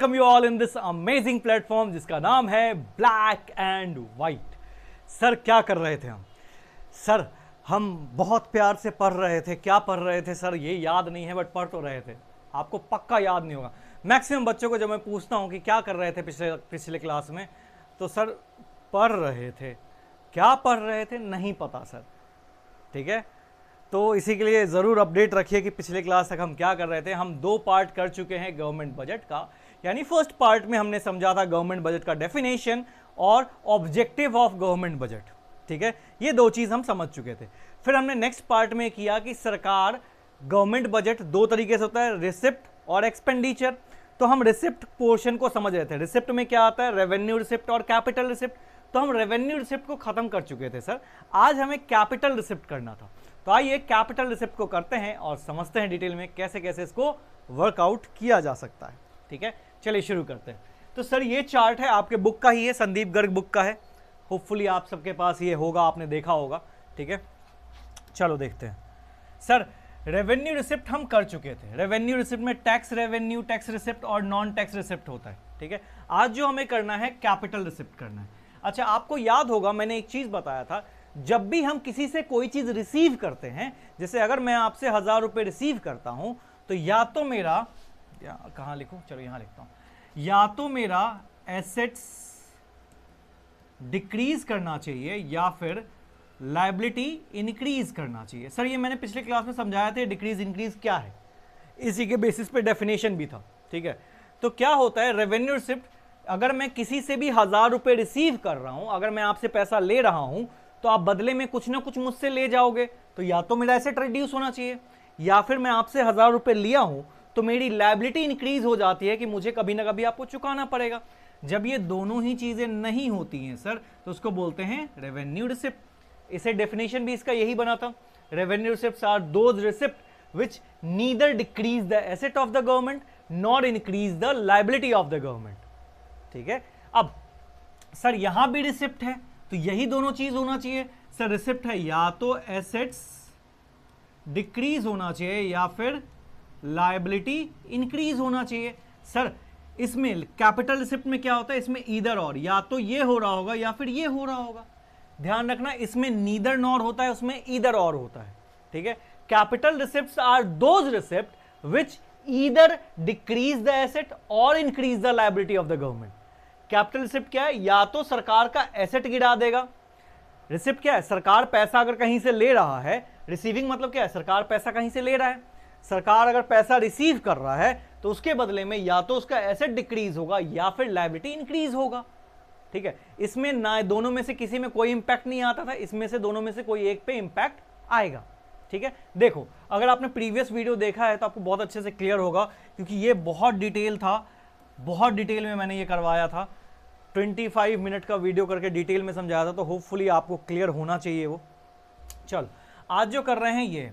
Welcome you all in this amazing platform जिसका नाम है ब्लैक एंड वाइट। सर क्या कर रहे थे हम? सर हम बहुत प्यार से पढ़ रहे थे। क्या पढ़ रहे थे सर ये याद नहीं है, बट पढ़ तो रहे थे। आपको पक्का याद नहीं होगा। मैक्सिमम बच्चों को जब मैं पूछता हूँ कि क्या कर रहे थे पिछले क्लास में, तो सर पढ़ रहे थे। क्या पढ़ रहे थे नहीं पता सर। ठीक है, तो इसी के लिए ज़रूर अपडेट रखिए कि पिछले क्लास तक हम क्या कर रहे थे। हम 2 पार्ट कर चुके हैं गवर्नमेंट बजट का। यानी फर्स्ट पार्ट में हमने समझा था गवर्नमेंट बजट का डेफिनेशन और ऑब्जेक्टिव ऑफ गवर्नमेंट बजट। ठीक है, ये 2 चीज़ हम समझ चुके थे। फिर हमने नेक्स्ट पार्ट में किया कि सरकार गवर्नमेंट बजट 2 तरीके से होता है, रिसिप्ट और एक्सपेंडिचर। तो हम रिसिप्ट पोर्शन को समझ रहे थे। रिसिप्ट में क्या आता है, रेवेन्यू रिसिप्ट और कैपिटल रिसिप्ट। तो हम रेवेन्यू रिसिप्ट को खत्म कर चुके थे सर। आज हमें कैपिटल रिसिप्ट करना था। तो आइए कैपिटल रिसिप्ट को करते हैं और समझते हैं डिटेल में कैसे कैसे इसको वर्कआउट किया जा सकता है। ठीक है, चलिए शुरू करते हैं। तो सर ये चार्ट है आपके बुक का ही है, संदीप गर्ग बुक का है। होपफुली आप सबके पास ये होगा, आपने देखा होगा। ठीक है, चलो देखते हैं। सर रेवेन्यू रिसिप्ट हम कर चुके थे। रेवेन्यू रिसिप्ट में टैक्स रेवेन्यू, टैक्स रिसिप्ट और नॉन टैक्स रिसिप्ट होता है। ठीक है, आज जो हमें करना है कैपिटल रिसिप्ट करना है। अच्छा, आपको याद होगा मैंने एक चीज बताया था, जब भी हम किसी से कोई चीज रिसीव करते हैं, जैसे अगर मैं आपसे 1000 रुपए रिसीव करता हूं, तो या तो मेरा कहां लिखूं, चलो यहां लिखता हूं, या तो मेरा एसेट्स डिक्रीज करना चाहिए या फिर लायबिलिटी इंक्रीज करना चाहिए। सर ये मैंने पिछले क्लास में समझाया था डिक्रीज इंक्रीज क्या है, इसी के बेसिस पे डेफिनेशन भी था। ठीक है, तो क्या होता है रेवेन्यू रिसिप्ट, अगर मैं किसी से भी 1000 रुपए रिसीव कर रहा हूं, अगर मैं आपसे पैसा ले रहा हूं, तो आप बदले में कुछ ना कुछ मुझसे ले जाओगे। तो या तो मेरा एसेट रिड्यूस होना चाहिए, या फिर मैं आपसे 1000 रुपए लिया हूं तो मेरी लायबिलिटी इंक्रीज हो जाती है कि मुझे कभी ना कभी आपको चुकाना पड़ेगा। जब ये दोनों ही चीजें नहीं होती हैं सर, तो उसको बोलते हैं रेवेन्यू रिसिप्ट। इसे डेफिनेशन भी इसका यही बना था, revenue receipts are those receipt which neither decrease the asset of the government nor increase the liability of the government. ठीक है, अब सर यहां भी रिसिप्ट है, तो यही दोनों चीज होना चाहिए। सर रिसिप्ट है, या तो एसेट्स डिक्रीज होना चाहिए या फिर लायबिलिटी इंक्रीज होना चाहिए। सर इसमें कैपिटल रिसिप्ट में क्या होता है, इसमें ईदर और, या तो ये हो रहा होगा या फिर ये हो रहा होगा। ध्यान रखना, इसमें नीदर नॉर होता है, उसमें ईदर और होता है। ठीक है, capital receipts are those receipt which either decrease the asset or increase the liability of the government. Capital receipt क्या है, या तो सरकार का एसेट गिरा देगा। रिसिप्ट क्या है, सरकार पैसा अगर कहीं से ले रहा है, रिसीविंग मतलब क्या है, सरकार पैसा कहीं से ले रहा है। सरकार अगर पैसा रिसीव कर रहा है तो उसके बदले में या तो उसका एसेट डिक्रीज होगा या फिर लायबिलिटी इंक्रीज होगा। ठीक है, इसमें ना दोनों में से किसी में कोई इंपैक्ट नहीं आता था, इसमें से दोनों में से कोई एक पे इंपैक्ट आएगा। ठीक है, देखो अगर आपने प्रीवियस वीडियो देखा है तो आपको बहुत अच्छे से क्लियर होगा, क्योंकि ये बहुत डिटेल था, बहुत डिटेल में मैंने ये करवाया था। 25 मिनट का वीडियो करके डिटेल में समझाया था, तो होपफुली आपको क्लियर होना चाहिए वो। चल आज जो कर रहे हैं ये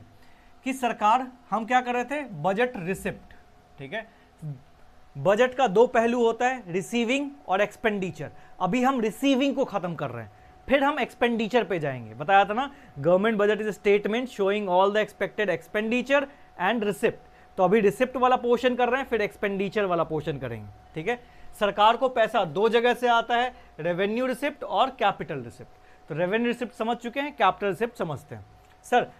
कि सरकार, हम क्या कर रहे थे, बजट रिसिप्ट। ठीक है, बजट का 2 पहलू होता है, रिसीविंग और एक्सपेंडिचर। अभी हम रिसीविंग को खत्म कर रहे हैं, फिर हम एक्सपेंडिचर पे जाएंगे। बताया था ना, government budget is statement showing all the expected expenditure and receipt. तो अभी रिसिप्ट वाला पोर्शन कर रहे हैं, फिर एक्सपेंडिचर वाला पोर्शन करेंगे। ठीक है, सरकार को पैसा 2 जगह से आता है, रेवेन्यू रिसिप्ट और कैपिटल रिसिप्ट। तो रेवेन्यू रिसिप्ट समझ चुके हैं, कैपिटल रिसिप्ट समझते हैं। सर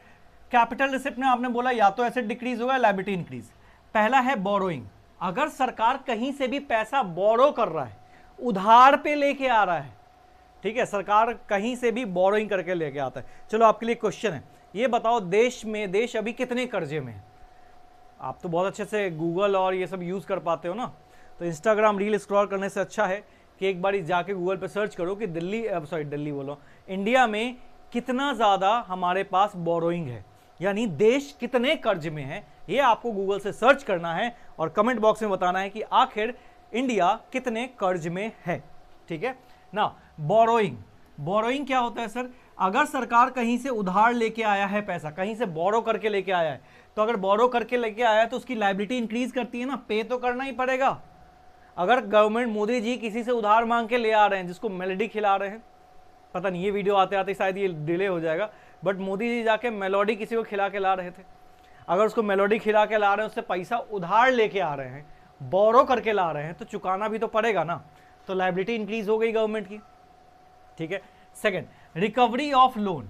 कैपिटल रिसिप्ट में आपने बोला या तो एसेट डिक्रीज होगा, लायबिलिटी इंक्रीज। पहला है बोरोइंग। अगर सरकार कहीं से भी पैसा बोरो कर रहा है, उधार पे लेके आ रहा है, ठीक है, सरकार कहीं से भी बोरोइंग करके लेके आता है। चलो आपके लिए क्वेश्चन है, ये बताओ देश अभी कितने कर्जे में है? आप तो बहुत अच्छे से गूगल और ये सब यूज कर पाते हो ना, तो इंस्टाग्राम रील स्क्रॉल करने से अच्छा है कि एक बार जाके गूगल पे सर्च करो कि इंडिया में कितना ज्यादा हमारे पास बोरोइंग है, यानी देश कितने कर्ज में है। ये आपको गूगल से सर्च करना है और कमेंट बॉक्स में बताना है कि आखिर इंडिया कितने कर्ज में है। ठीक है ना, बोरोइंग क्या होता है सर, अगर सरकार कहीं से उधार लेके आया है पैसा, कहीं से बोरो करके लेके आया है, तो अगर बोरो करके लेके आया है तो उसकी लायबिलिटी इंक्रीज करती है ना, पे तो करना ही पड़ेगा। अगर गवर्नमेंट, मोदी जी किसी से उधार मांग के ले आ रहे हैं, जिसको मेलोडी खिला रहे हैं, पता नहीं ये वीडियो आते आते शायद ये डिले हो जाएगा, बट मोदी जी जाके मेलोडी किसी को खिला के ला रहे थे। अगर उसको मेलोडी खिला के ला रहे हैं, उससे पैसा उधार लेके आ रहे हैं, बोरो करके ला रहे हैं तो चुकाना भी तो पड़ेगा ना, तो लायबिलिटी इंक्रीज हो गई गवर्नमेंट की, ठीक है। सेकंड, रिकवरी ऑफ लोन,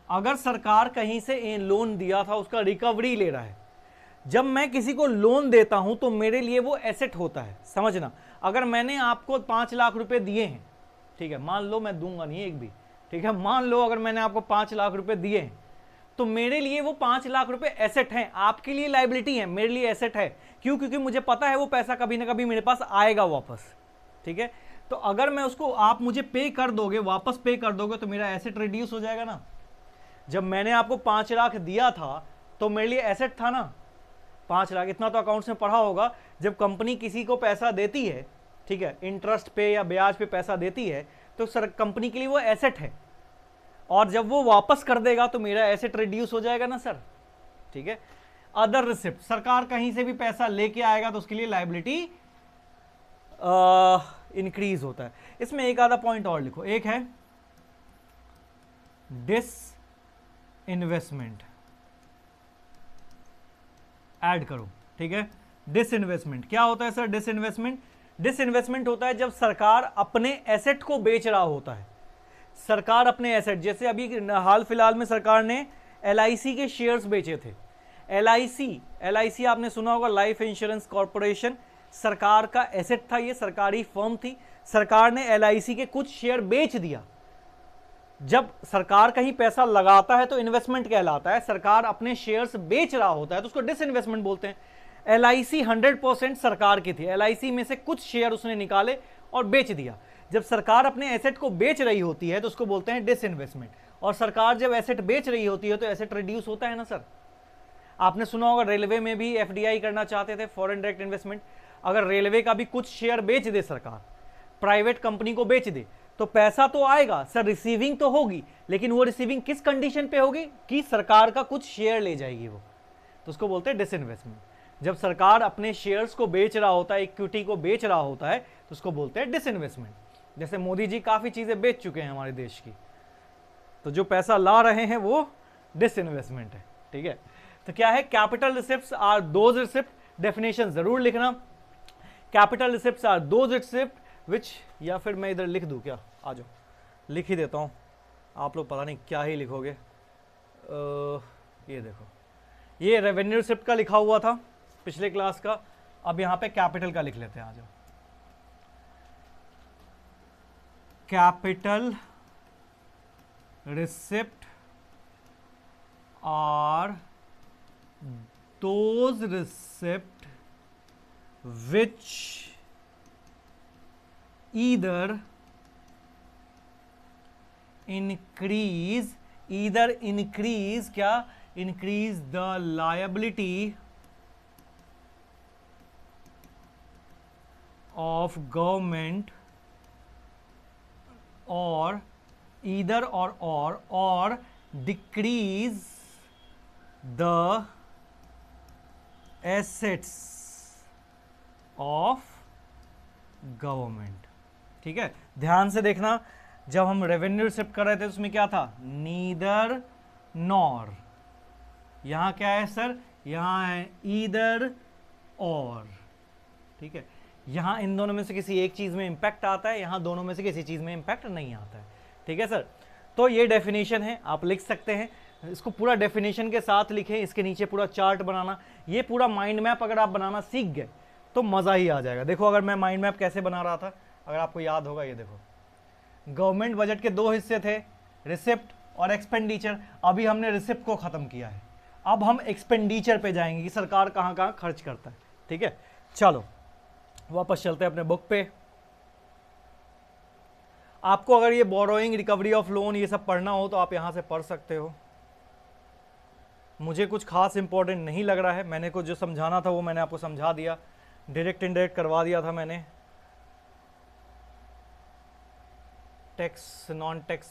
अगर सरकार कहीं से लोन दिया था उसका रिकवरी ले रहा है, जब मैं किसी को लोन देता हूं तो मेरे लिए वो एसेट होता है, समझना। अगर मैंने आपको 5 लाख रुपए दिए हैं, ठीक है, मान लो, मैं दूंगा नहीं एक भी, ठीक है, मान लो अगर मैंने आपको 5 लाख रुपए दिए हैं तो मेरे लिए वो 5 लाख रुपए एसेट हैं, आपके लिए लायबिलिटी है, मेरे लिए एसेट है। क्यों? क्योंकि मुझे पता है वो पैसा कभी ना कभी मेरे पास आएगा वापस, ठीक है। तो अगर मैं उसको, आप मुझे पे कर दोगे, वापस पे कर दोगे, तो मेरा एसेट रिड्यूस हो जाएगा ना। जब मैंने आपको 5 लाख दिया था तो मेरे लिए एसेट था ना 5 लाख, इतना तो अकाउंट्स में पढ़ा होगा। जब कंपनी किसी को पैसा देती है, ठीक है, इंटरेस्ट पे या ब्याज पे पैसा देती है, तो सर कंपनी के लिए वो एसेट है, और जब वो वापस कर देगा तो मेरा एसेट रिड्यूस हो जाएगा ना सर, ठीक है। अदर रिसिप्ट, सरकार कहीं से भी पैसा लेके आएगा तो उसके लिए लायबिलिटी इंक्रीज होता है। इसमें एक आधा पॉइंट और लिखो, एक है डिस इन्वेस्टमेंट, ऐड करो, ठीक है। डिसइन्वेस्टमेंट क्या होता है सर? डिसइन्वेस्टमेंट, डिसइन्वेस्टमेंट होता है जब सरकार अपने एसेट को बेच रहा होता है। सरकार अपने एसेट, जैसे अभी हाल फिलहाल में सरकार ने LIC के शेयर्स बेचे थे। LIC आपने सुना होगा, लाइफ इंश्योरेंस कॉर्पोरेशन, सरकार का एसेट था, ये सरकारी फर्म थी। सरकार ने LIC के कुछ शेयर बेच दिया। जब सरकार कहीं पैसा लगाता है तो इन्वेस्टमेंट कहलाता है, सरकार अपने शेयर्स बेच रहा होता है तो उसको डिसइन्वेस्टमेंट बोलते हैं। LIC 100% सरकार की थी, LIC में से कुछ शेयर उसने निकाले और बेच दिया। जब सरकार अपने एसेट को बेच रही होती है तो उसको बोलते हैं डिसइन्वेस्टमेंट। और सरकार जब एसेट बेच रही होती है तो एसेट रिड्यूस होता है ना सर। आपने सुना होगा रेलवे में भी FDI करना चाहते थे, फॉरेन डायरेक्ट इन्वेस्टमेंट। अगर रेलवे का भी कुछ शेयर बेच दे सरकार, प्राइवेट कंपनी को बेच दे, तो पैसा तो आएगा सर, रिसीविंग तो होगी, लेकिन वो रिसीविंग किस कंडीशन पे होगी कि सरकार का कुछ शेयर ले जाएगी वो, तो उसको बोलते हैं डिसइन्वेस्टमेंट। जब सरकार अपने शेयर्स को बेच रहा होता है, इक्विटी को बेच रहा होता है, तो उसको बोलते हैं डिसइन्वेस्टमेंट। जैसे मोदी जी काफी चीजें बेच चुके हैं हमारे देश की, तो जो पैसा ला रहे हैं वो डिसइन्वेस्टमेंट है, ठीक है। तो क्या है? Capital receipts are those receipt, definition जरूर लिखना। Capital receipts are those receipt which, या फिर मैं इधर लिख दूं क्या? आ जाओ, लिख ही देता हूं, आप लोग पता नहीं क्या ही लिखोगे। ये देखो, ये रेवेन्यू रिसिप्ट का लिखा हुआ था पिछले क्लास का, अब यहां पे कैपिटल का लिख लेते हैं। आ जाओ, capital receipt are those receipt which either increase क्या? increase the liability of government or either or decrease the assets of government, ठीक है। ध्यान से देखना, जब हम रेवेन्यू रिसिप्ट कर रहे थे उसमें क्या था? Neither nor. यहां क्या है सर? यहां है ईदर और, ठीक है। यहां इन दोनों में से किसी एक चीज में इंपैक्ट आता है, यहां दोनों में से किसी चीज में इंपैक्ट नहीं आता है, ठीक है सर। तो ये डेफिनेशन है, आप लिख सकते हैं इसको, पूरा डेफिनेशन के साथ लिखें, इसके नीचे पूरा चार्ट बनाना। ये पूरा माइंड मैप अगर आप बनाना सीख गए तो मज़ा ही आ जाएगा। देखो, अगर मैं माइंड मैप कैसे बना रहा था, अगर आपको याद होगा, ये देखो, गवर्नमेंट बजट के 2 हिस्से थे, रिसिप्ट और एक्सपेंडिचर। अभी हमने रिसिप्ट को ख़त्म किया है, अब हम एक्सपेंडिचर पे जाएंगे कि सरकार कहाँ कहाँ खर्च करता है, ठीक है। चलो वापस चलते हैं अपने बुक पे। आपको अगर ये बोरोइंग, रिकवरी ऑफ लोन, ये सब पढ़ना हो तो आप यहाँ से पढ़ सकते हो। मुझे कुछ खास इंपॉर्टेंट नहीं लग रहा है, मैंने कुछ जो समझाना था वो मैंने आपको समझा दिया, डायरेक्ट इनडायरेक्ट करवा दिया था मैंने। टैक्स, नॉन टैक्स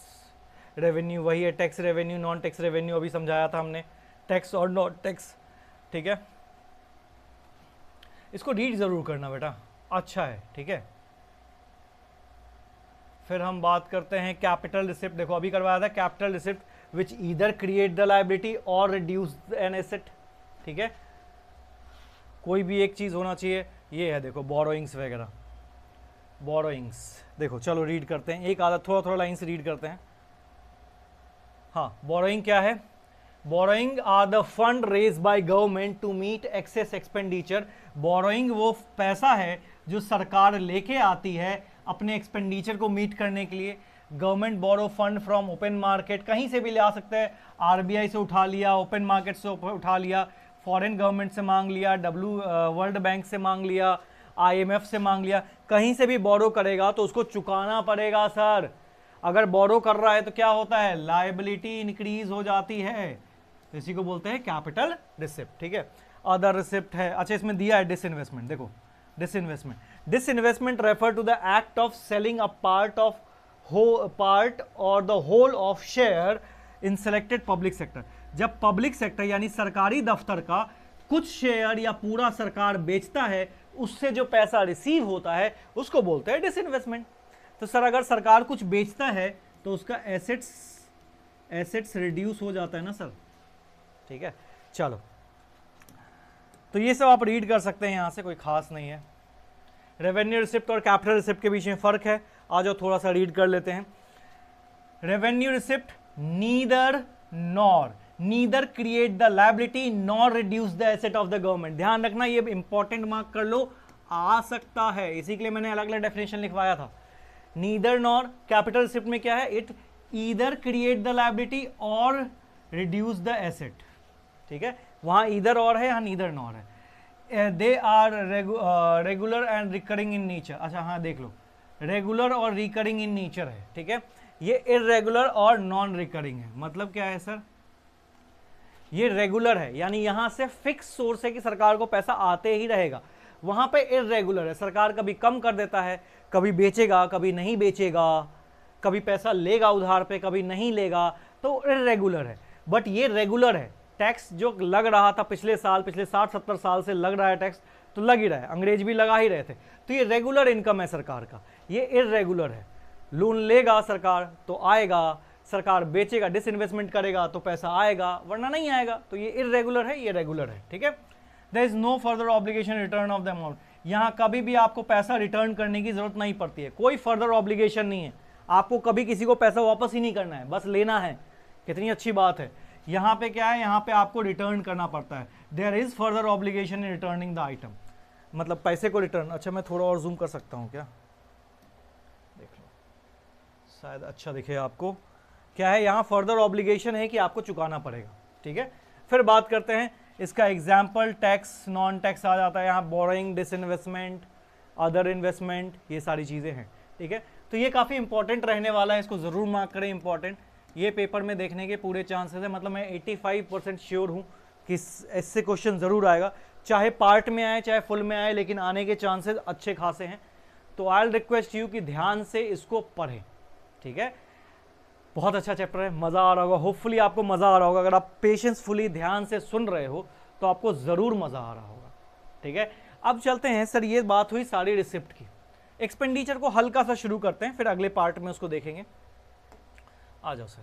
रेवेन्यू वही है, tax revenue, non tax revenue अभी समझाया था हमने, टैक्स और नॉन टैक्स, ठीक है। इसको रीड जरूर करना बेटा, अच्छा है, ठीक है। फिर हम बात करते हैं कैपिटल रिसिप्ट। देखो अभी करवाया था capital receipt which either create the liability or reduce an asset, ठीक है। कोई भी एक चीज़ होना चाहिए, ये है देखो बोरोइंग्स वगैरह, बोरोइंग्स देखो, चलो रीड करते हैं, एक आधा थोड़ा थोड़ा लाइन से रीड करते हैं। हाँ, बोरोइंग क्या है? Borrowing are the fund raise by government to meet excess expenditure. Borrowing वो पैसा है जो सरकार लेके आती है अपने एक्सपेंडिचर को मीट करने के लिए। Government borrow fund from open market, कहीं से भी ले आ सकता है, आरबीआई से उठा लिया, ओपन मार्केट से उठा लिया, फॉरेन गवर्नमेंट से मांग लिया, वर्ल्ड बैंक से मांग लिया, आईएमएफ से मांग लिया, कहीं से भी बोरो करेगा तो उसको चुकाना पड़ेगा सर। अगर बोरो कर रहा है तो क्या होता है? लायबिलिटी इंक्रीज हो जाती है, इसी को बोलते हैं कैपिटल रिसिप्ट। ठीक है, अदर रिसिप्ट है। अच्छा, इसमें दिया है डिसइन्वेस्टमेंट, देखो disinvestment, disinvestment refer to the act of selling a part or the whole of share in selected public sector. जब पब्लिक सेक्टर यानी सरकारी दफ्तर का कुछ शेयर या पूरा सरकार बेचता है, उससे जो पैसा रिसीव होता है उसको बोलते हैं डिसइन्वेस्टमेंट। तो सर अगर सरकार कुछ बेचता है तो उसका एसेट्स रिड्यूस हो जाता है ना सर। ठीक है, चलो तो ये सब आप रीड कर सकते हैं, यहां से कोई खास नहीं है। रेवेन्यू रिसिप्ट और कैपिटल रिसिप्ट के बीच में फर्क है, आ जाओ थोड़ा सा रीड कर लेते हैं। Revenue receipt neither create the liability nor reduce the asset of the government. ध्यान रखना, ये इंपॉर्टेंट मार्क कर लो, आ सकता है, इसी के लिए मैंने अलग अलग डेफिनेशन लिखवाया था। नीदर नॉर, कैपिटल रिसिप्ट में क्या है? It either create the liability और रिड्यूस द एसेट। ठीक है, वहां ईदर और है, यहाँ नीदर नॉर है। They are regular and recurring in nature. अच्छा हाँ, देख लो, रेगुलर और रिकरिंग इन नेचर है। ठीक है, ये इररेगुलर और नॉन रिकरिंग है। मतलब क्या है सर? ये रेगुलर है यानी यहां से फिक्स सोर्स है कि सरकार को पैसा आते ही रहेगा, वहां पे इररेगुलर है, सरकार कभी कम कर देता है, कभी बेचेगा, कभी नहीं बेचेगा, कभी पैसा लेगा उधार पे, कभी नहीं लेगा, तो इररेगुलर है। बट ये रेगुलर है। टैक्स जो लग रहा था पिछले 60-70 साल से लग रहा है टैक्स, तो लग ही रहा है, अंग्रेज भी लगा ही रहे थे। तो ये रेगुलर इनकम है सरकार का, ये इररेगुलर है। लोन लेगा सरकार तो आएगा, सरकार बेचेगा, डिसइन्वेस्टमेंट करेगा तो पैसा आएगा, वरना नहीं आएगा। तो ये इररेगुलर है, ये रेगुलर है। ठीक है, there is no further obligation return of the amount. यहाँ कभी भी आपको पैसा रिटर्न करने की जरूरत नहीं पड़ती है, कोई फर्दर ऑब्लिगेशन नहीं है, आपको कभी किसी को पैसा वापस ही नहीं करना है, बस लेना है। कितनी अच्छी बात है। यहाँ पे क्या है? यहाँ पे आपको रिटर्न करना पड़ता है। There is further obligation in returning the item, मतलब पैसे को रिटर्न। अच्छा, मैं थोड़ा और जूम कर सकता हूँ क्या? देख लो, शायद अच्छा दिखे आपको। क्या है? यहाँ फर्दर ऑब्लिगेशन है कि आपको चुकाना पड़ेगा। ठीक है, फिर बात करते हैं इसका एग्जाम्पल। टैक्स, नॉन टैक्स आ जाता है यहाँ, बोरोइंग, डिसइन्वेस्टमेंट, अदर इन्वेस्टमेंट, ये सारी चीज़ें हैं। ठीक है, तो ये काफ़ी इंपॉर्टेंट रहने वाला है, इसको ज़रूर मार्क करें, इंपॉर्टेंट। ये पेपर में देखने के पूरे चांसेस है, मतलब मैं 85% श्योर हूँ कि इससे क्वेश्चन ज़रूर आएगा, चाहे पार्ट में आए चाहे फुल में आए, लेकिन आने के चांसेस अच्छे खासे हैं। तो आई विल रिक्वेस्ट यू कि ध्यान से इसको पढ़ें। ठीक है, बहुत अच्छा चैप्टर है, मज़ा आ रहा होगा, होपफुली आपको मज़ा आ रहा होगा। अगर आप पेशेंसफुली ध्यान से सुन रहे हो तो आपको ज़रूर मज़ा आ रहा होगा। ठीक है, अब चलते हैं सर, ये बात हुई सारी रिसिप्ट की। एक्सपेंडिचर को हल्का सा शुरू करते हैं, फिर अगले पार्ट में उसको देखेंगे। आ जाओ सर,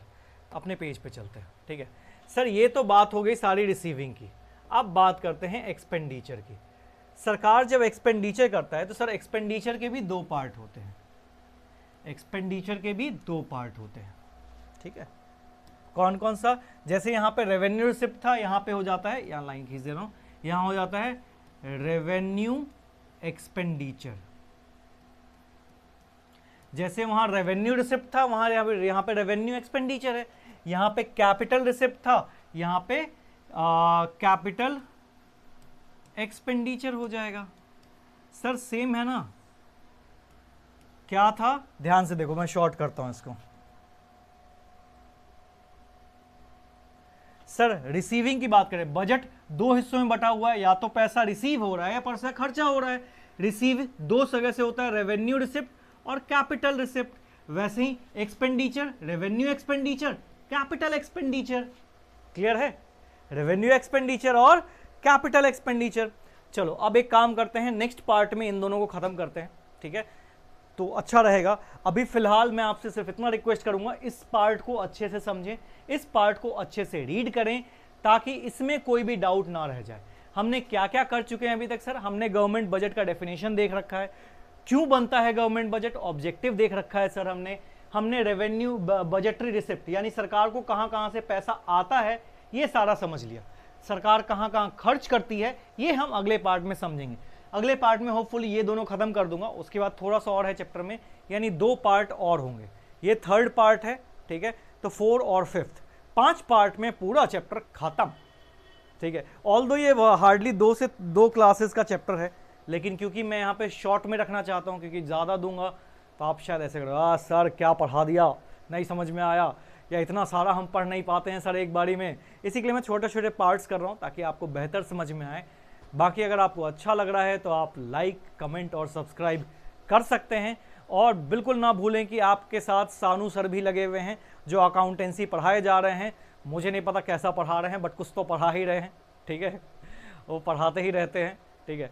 अपने पेज पे चलते हैं। ठीक है सर, ये तो बात हो गई सारी रिसीविंग की। अब बात करते हैं एक्सपेंडिचर की। सरकार जब एक्सपेंडिचर करता है तो सर एक्सपेंडिचर के भी दो पार्ट होते हैं, एक्सपेंडिचर के भी दो पार्ट होते हैं। ठीक है, कौन कौन सा? जैसे यहाँ पे रेवेन्यू रिसिप्ट था, यहाँ पे हो जाता है, यहाँ लाइन खींच दे रहा हूँ, यहाँ हो जाता है रेवेन्यू एक्सपेंडिचर। जैसे वहाँ रेवेन्यू रिसिप्ट था, वहाँ यहाँ पे रेवेन्यू एक्सपेंडिचर है। यहाँ पे कैपिटल रिसिप्ट था, यहाँ पे कैपिटल एक्सपेंडिचर हो जाएगा। सर सेम है ना? क्या था? ध्यान से देखो, मैं शॉर्ट करता हूं इसको। सर रिसीविंग की बात करें, बजट दो हिस्सों में बटा हुआ है, या तो पैसा रिसीव हो रहा है या पैसा खर्चा हो रहा है। रिसीव दो जगह से होता है, रेवेन्यू रिसिप्ट और कैपिटल रिसिप्ट। वैसे ही expenditure, revenue expenditure, capital expenditure. Clear है? रेवेन्यू एक्सपेंडिचर और कैपिटल एक्सपेंडिचर। चलो अब एक काम करते हैं, नेक्स्ट पार्ट में इन दोनों को खत्म करते हैं। ठीक है, तो अच्छा रहेगा। अभी फिलहाल मैं आपसे सिर्फ इतना रिक्वेस्ट करूंगा, इस पार्ट को अच्छे से समझें, इस पार्ट को अच्छे से रीड करें, ताकि इसमें कोई भी डाउट ना रह जाए। हमने क्या क्या कर चुके हैं अभी तक सर? हमने गवर्नमेंट बजट का डेफिनेशन देख रखा है, क्यों बनता है गवर्नमेंट बजट, ऑब्जेक्टिव देख रखा है सर हमने रेवेन्यू बजटरी रिसिप्ट यानी सरकार को कहां कहां से पैसा आता है ये सारा समझ लिया, सरकार कहां कहां खर्च करती है ये हम अगले पार्ट में समझेंगे। अगले पार्ट में होपफुली ये दोनों खत्म कर दूंगा, उसके बाद थोड़ा सा और है चैप्टर में, यानी 2 पार्ट और होंगे, ये 3rd पार्ट है, ठीक है। तो 4 और 5th 5 पार्ट में पूरा चैप्टर खत्म, ठीक है। ऑल्दो ये हार्डली 2 से 2 क्लासेस का चैप्टर है, लेकिन क्योंकि मैं यहाँ पे शॉर्ट में रखना चाहता हूँ, क्योंकि ज़्यादा दूंगा तो आप शायद ऐसे करो सर क्या पढ़ा दिया, नहीं समझ में आया, या इतना सारा हम पढ़ नहीं पाते हैं सर एक बारी में, इसी के लिए मैं छोटे छोटे पार्ट्स कर रहा हूँ ताकि आपको बेहतर समझ में आए। बाकी अगर आपको अच्छा लग रहा है तो आप लाइक, कमेंट और सब्सक्राइब कर सकते हैं, और बिल्कुल ना भूलें कि आपके साथ सानू सर भी लगे हुए हैं जो अकाउंटेंसी पढ़ाए जा रहे हैं। मुझे नहीं पता कैसा पढ़ा रहे हैं, बट कुछ तो पढ़ा ही रहे हैं, ठीक है, वो पढ़ाते ही रहते हैं, ठीक है।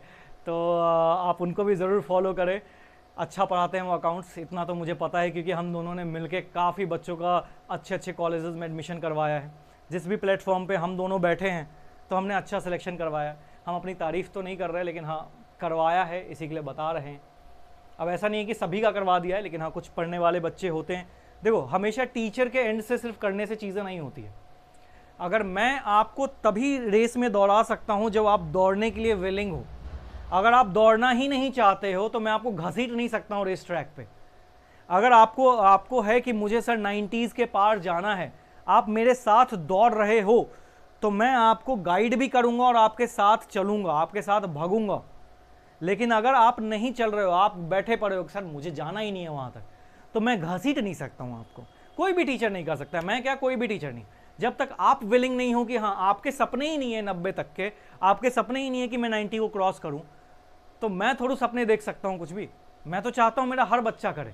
तो आप उनको भी ज़रूर फॉलो करें, अच्छा पढ़ाते हैं वो अकाउंट्स, इतना तो मुझे पता है क्योंकि हम दोनों ने मिलके काफ़ी बच्चों का अच्छे अच्छे कॉलेजेस में एडमिशन करवाया है। जिस भी प्लेटफॉर्म पे हम दोनों बैठे हैं तो हमने अच्छा सिलेक्शन करवाया। हम अपनी तारीफ़ तो नहीं कर रहे, लेकिन हाँ करवाया है, इसी के लिए बता रहे हैं। अब ऐसा नहीं है कि सभी का करवा दिया है, लेकिन हाँ कुछ पढ़ने वाले बच्चे होते हैं। देखो हमेशा टीचर के एंड से सिर्फ करने से चीज़ें नहीं होती है। अगर मैं आपको तभी रेस में दौड़ा सकता हूँ जब आप दौड़ने के लिए विलिंग हो। अगर आप दौड़ना ही नहीं चाहते हो तो मैं आपको घसीट नहीं सकता हूँ रेस ट्रैक पे। अगर आपको है कि मुझे सर 90s के पार जाना है, आप मेरे साथ दौड़ रहे हो, तो मैं आपको गाइड भी करूँगा और आपके साथ चलूँगा, आपके साथ भागूंगा। लेकिन अगर आप नहीं चल रहे हो, आप बैठे पड़े हो सर मुझे जाना ही नहीं है वहाँ तक, तो मैं घसीट नहीं सकता हूँ आपको। कोई भी टीचर नहीं कर सकता, मैं क्या कोई भी टीचर नहीं। जब तक आप विलिंग नहीं हो कि हाँ आपके सपने ही नहीं है 90 तक के, आपके सपने ही नहीं है कि मैं 90 को क्रॉस करूँ, तो मैं थोड़ा सपने देख सकता हूँ कुछ भी। मैं तो चाहता हूँ मेरा हर बच्चा करे,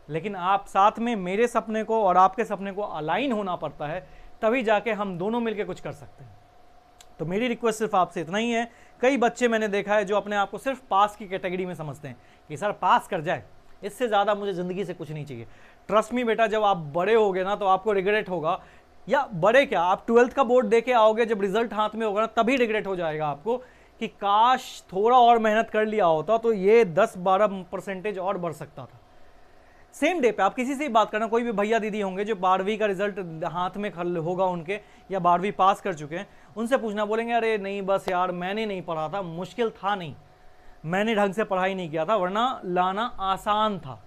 लेकिन आप साथ में मेरे सपने को और आपके सपने को अलाइन होना पड़ता है, तभी जाके हम दोनों मिलकर कुछ कर सकते हैं। तो मेरी रिक्वेस्ट सिर्फ आपसे इतना ही है। कई बच्चे मैंने देखा है जो अपने आप को सिर्फ पास की कैटेगरी में समझते हैं कि सर पास कर जाए, इससे ज़्यादा मुझे ज़िंदगी से कुछ नहीं चाहिए। ट्रस्ट मी बेटा, जब आप बड़े होगे ना तो आपको रिग्रेट होगा, या बड़े क्या, आप 12th का बोर्ड दे के आओगे, जब रिजल्ट हाथ में होगा ना तभी रिग्रेट हो जाएगा आपको कि काश थोड़ा और मेहनत कर लिया होता तो ये 10-12% और बढ़ सकता था। सेम डे पे आप किसी से ही बात करना, कोई भी भैया दीदी होंगे जो 12वीं का रिजल्ट हाथ में होगा उनके, या 12वीं पास कर चुके हैं, उनसे पूछना, बोलेंगे अरे नहीं बस यार मैंने नहीं पढ़ा था, मुश्किल था नहीं, मैंने ढंग से पढ़ाई नहीं किया था, वरना लाना आसान था।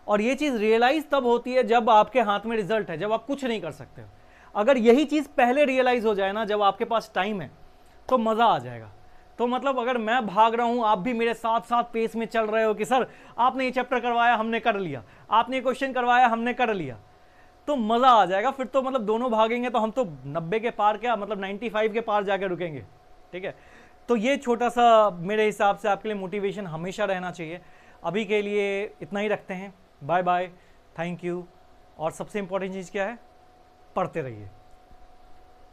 और ये चीज़ रियलाइज तब होती है जब आपके हाथ में रिजल्ट है, जब आप कुछ नहीं कर सकते हो। अगर यही चीज़ पहले रियलाइज हो जाए ना, जब आपके पास टाइम है, तो मज़ा आ जाएगा। तो मतलब अगर मैं भाग रहा हूं, आप भी मेरे साथ साथ पेस में चल रहे हो कि सर आपने ये चैप्टर करवाया हमने कर लिया, आपने ये क्वेश्चन करवाया हमने कर लिया, तो मज़ा आ जाएगा। फिर तो मतलब दोनों भागेंगे तो हम तो 90 के पार क्या, मतलब 95 के पार जाके रुकेंगे, ठीक है। तो ये छोटा सा मेरे हिसाब से आपके लिए मोटिवेशन हमेशा रहना चाहिए। अभी के लिए इतना ही रखते हैं, बाय बाय, थैंक यू। और सबसे इंपॉर्टेंट चीज़ क्या है, पढ़ते रहिए।